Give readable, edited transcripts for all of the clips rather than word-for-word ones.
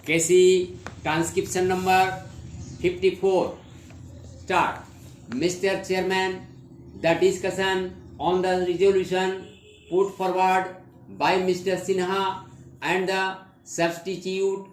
Casey, transcription number 54. Start. Mr. Chairman, the discussion on the resolution put forward by Mr. Sinha and the substitute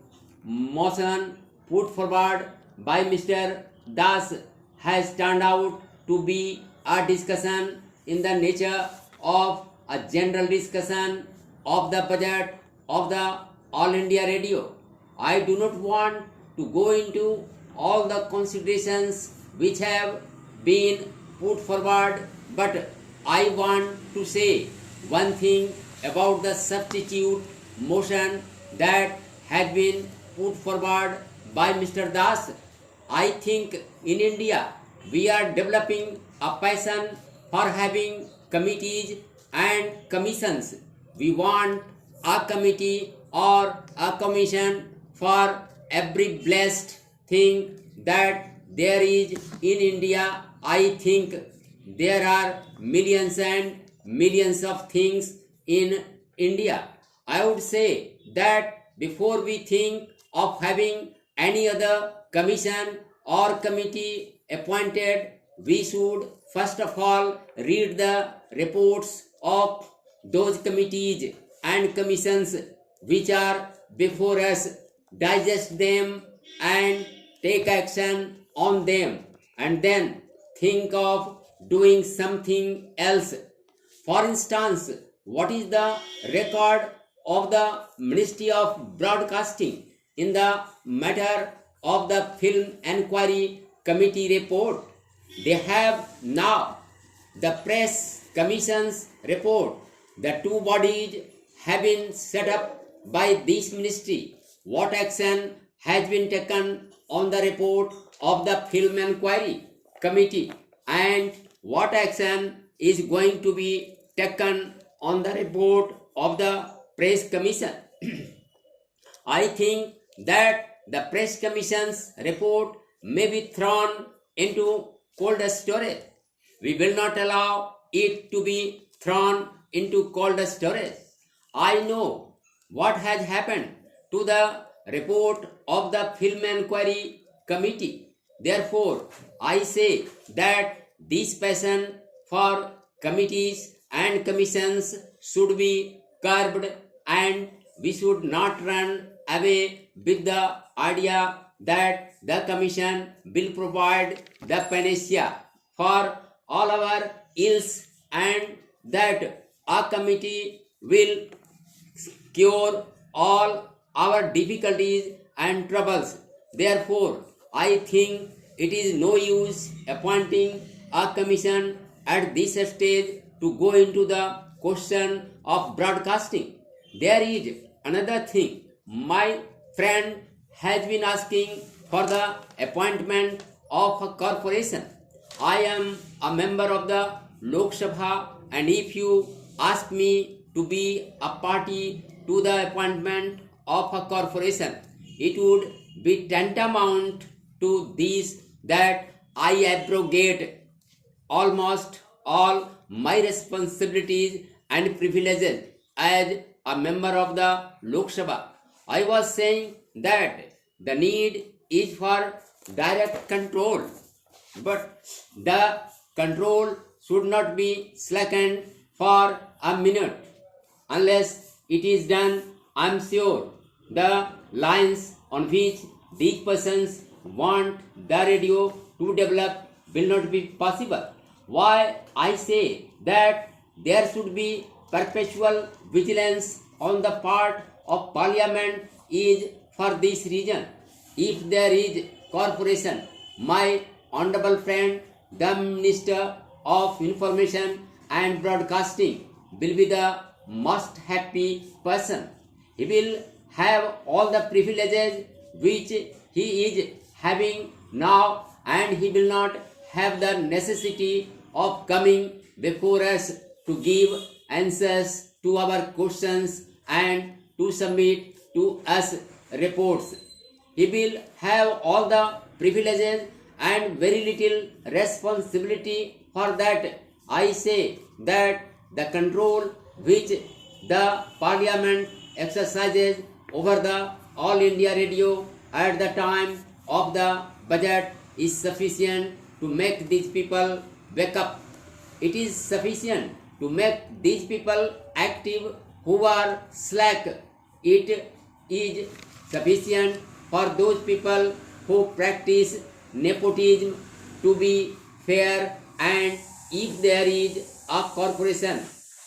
motion put forward by Mr. Das has turned out to be a discussion in the nature of a general discussion of the budget of the All India Radio. I do not want to go into all the considerations which have been put forward, but I want to say one thing about the substitute motion that has been put forward by Mr. Das. I think in India we are developing a passion for having committees and commissions. We want a committee or a commission for every blessed thing that there is in India. I think there are millions and millions of things in India. I would say that before we think of having any other commission or committee appointed, we should first of all read the reports of those committees and commissions which are before us, digest them and take action on them, and then think of doing something else. For instance, what is the record of the Ministry of Broadcasting in the matter of the Film Enquiry Committee report? They have now the Press Commission's report. The two bodies have been set up by this ministry. What action has been taken on the report of the Film Enquiry Committee, and what action is going to be taken on the report of the Press Commission? I think that the Press Commission's report may be thrown into cold storage. We will not allow it to be thrown into cold storage. I know what has happened to the report of the Film Enquiry Committee. Therefore, I say that this passion for committees and commissions should be curbed, and we should not run away with the idea that the commission will provide the panacea for all our ills and that a committee will cure all our difficulties and troubles. Therefore, I think it is no use appointing a commission at this stage to go into the question of broadcasting. There is another thing. My friend has been asking for the appointment of a corporation. I am a member of the Lok Sabha, and if you ask me to be a party to the appointment of a corporation, it would be tantamount to this that I abrogate almost all my responsibilities and privileges as a member of the Lok Sabha. I was saying that the need is for direct control, but the control should not be slackened for a minute. Unless it is done, I am sure the lines on which these persons want the radio to develop will not be possible. Why I say that there should be perpetual vigilance on the part of Parliament is for this reason. If there is corporation, my honorable friend, the Minister of Information and Broadcasting, will be the most happy person. He will have all the privileges which he is having now, and he will not have the necessity of coming before us to give answers to our questions and to submit to us reports. He will have all the privileges and very little responsibility. For that, I say that the control which the Parliament exercises over the All India Radio at the time of the budget is sufficient to make these people wake up. It is sufficient to make these people active who are slack. It is sufficient for those people who practice nepotism to be fair, and if there is a corporation,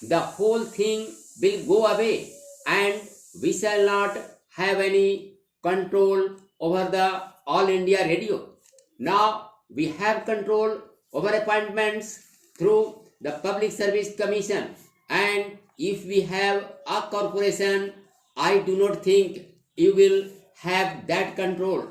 the whole thing will go away and we shall not have any control over the All India Radio. Now we have control over appointments through the Public Service Commission, and if we have a corporation, I do not think you will have that control.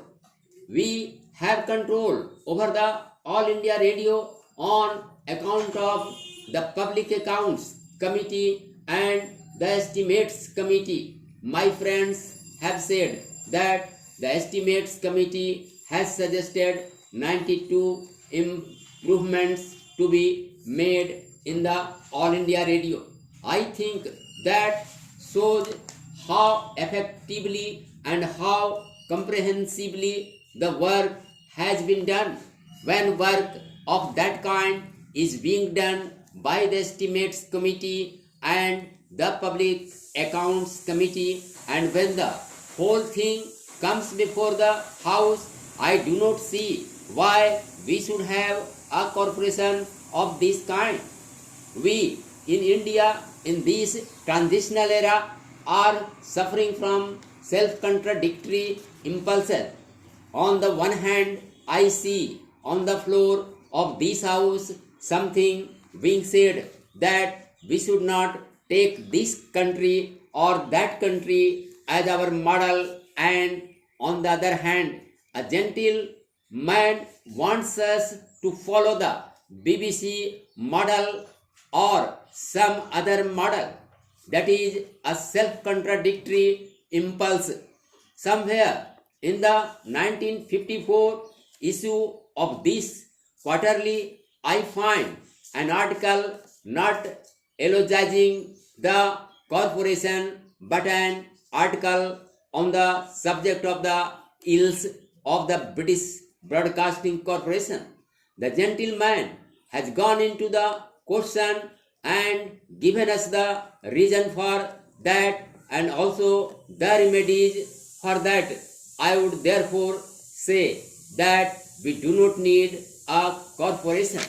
We have control over the All India Radio on account of the Public Accounts Committee and the Estimates Committee. My friends have said that the Estimates Committee has suggested 92 improvements to be made in the All India Radio. I think that shows how effectively and how comprehensively the work has been done. When work of that kind is being done by the Estimates Committee and the Public Accounts Committee, and when the whole thing comes before the House, I do not see why we should have a corporation of this kind. We in India in this transitional era are suffering from self-contradictory impulses. On the one hand, I see on the floor of this house something being said that we should not take this country or that country as our model, and on the other hand, a gentle man wants us to follow the BBC model or some other model. That is a self-contradictory impulse. Somewhere in the 1954 issue of this quarterly, I find an article not eulogizing the corporation but an article on the subject of the ills of the British Broadcasting Corporation. The gentleman has gone into the question and given us the reason for that and also the remedies for that. I would therefore say that we do not need a corporation.